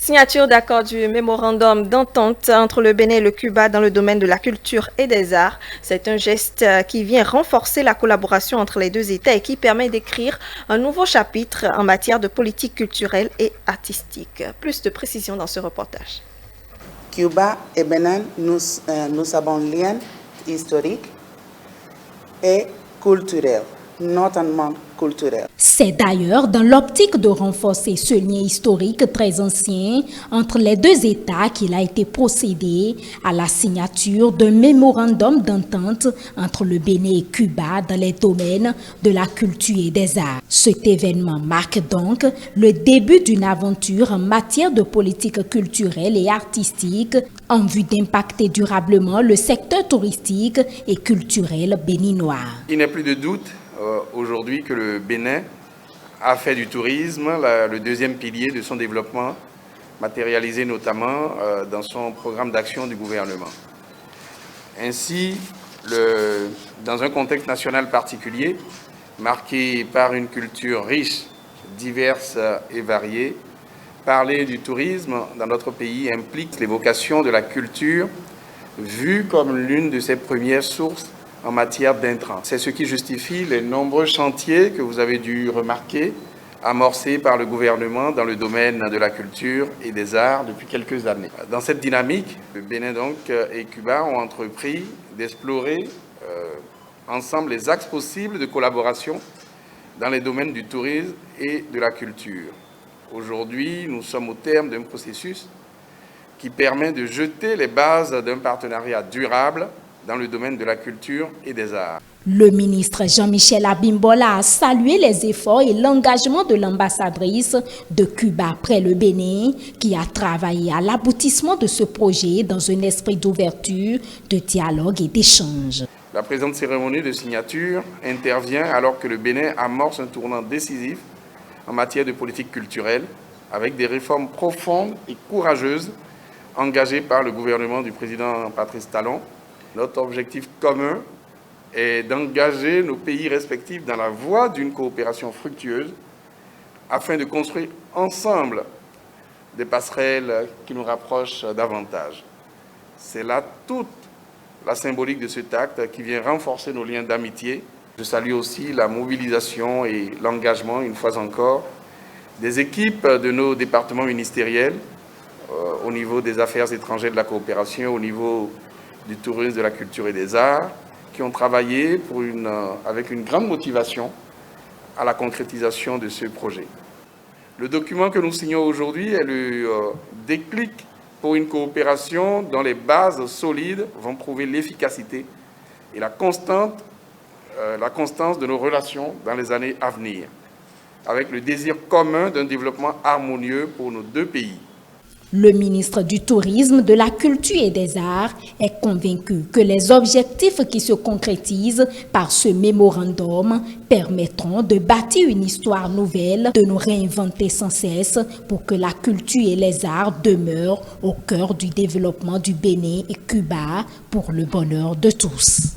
Signature d'accord du mémorandum d'entente entre le Bénin et le Cuba dans le domaine de la culture et des arts. C'est un geste qui vient renforcer la collaboration entre les deux États et qui permet d'écrire un nouveau chapitre en matière de politique culturelle et artistique. Plus de précisions dans ce reportage. Cuba et Bénin, nous avons un lien historique et culturel, notamment culturel. C'est d'ailleurs dans l'optique de renforcer ce lien historique très ancien entre les deux États qu'il a été procédé à la signature d'un mémorandum d'entente entre le Bénin et Cuba dans les domaines de la culture et des arts. Cet événement marque donc le début d'une aventure en matière de politique culturelle et artistique en vue d'impacter durablement le secteur touristique et culturel béninois. Il n'est plus de doute aujourd'hui que le Bénin a fait du tourisme le deuxième pilier de son développement, matérialisé notamment dans son programme d'action du gouvernement. Ainsi, dans un contexte national particulier, marqué par une culture riche, diverse et variée, parler du tourisme dans notre pays implique l'évocation de la culture vue comme l'une de ses premières sources en matière d'intrants. C'est ce qui justifie les nombreux chantiers que vous avez dû remarquer, amorcés par le gouvernement dans le domaine de la culture et des arts depuis quelques années. Dans cette dynamique, le Bénin et Cuba ont entrepris d'explorer ensemble les axes possibles de collaboration dans les domaines du tourisme et de la culture. Aujourd'hui, nous sommes au terme d'un processus qui permet de jeter les bases d'un partenariat durable dans le domaine de la culture et des arts. Le ministre Jean-Michel Abimbola a salué les efforts et l'engagement de l'ambassadrice de Cuba près le Bénin, qui a travaillé à l'aboutissement de ce projet dans un esprit d'ouverture, de dialogue et d'échange. La présente cérémonie de signature intervient alors que le Bénin amorce un tournant décisif en matière de politique culturelle, avec des réformes profondes et courageuses engagées par le gouvernement du président Patrice Talon. Notre objectif commun est d'engager nos pays respectifs dans la voie d'une coopération fructueuse afin de construire ensemble des passerelles qui nous rapprochent davantage. C'est là toute la symbolique de cet acte qui vient renforcer nos liens d'amitié. Je salue aussi la mobilisation et l'engagement, une fois encore, des équipes de nos départements ministériels au niveau des affaires étrangères, de la coopération, au niveau du tourisme, de la culture et des arts, qui ont travaillé avec une grande motivation à la concrétisation de ce projet. Le document que nous signons aujourd'hui est le déclic pour une coopération dont les bases solides vont prouver l'efficacité et la constance de nos relations dans les années à venir, avec le désir commun d'un développement harmonieux pour nos deux pays. Le ministre du Tourisme, de la Culture et des Arts est convaincu que les objectifs qui se concrétisent par ce mémorandum permettront de bâtir une histoire nouvelle, de nous réinventer sans cesse pour que la culture et les arts demeurent au cœur du développement du Bénin et Cuba pour le bonheur de tous.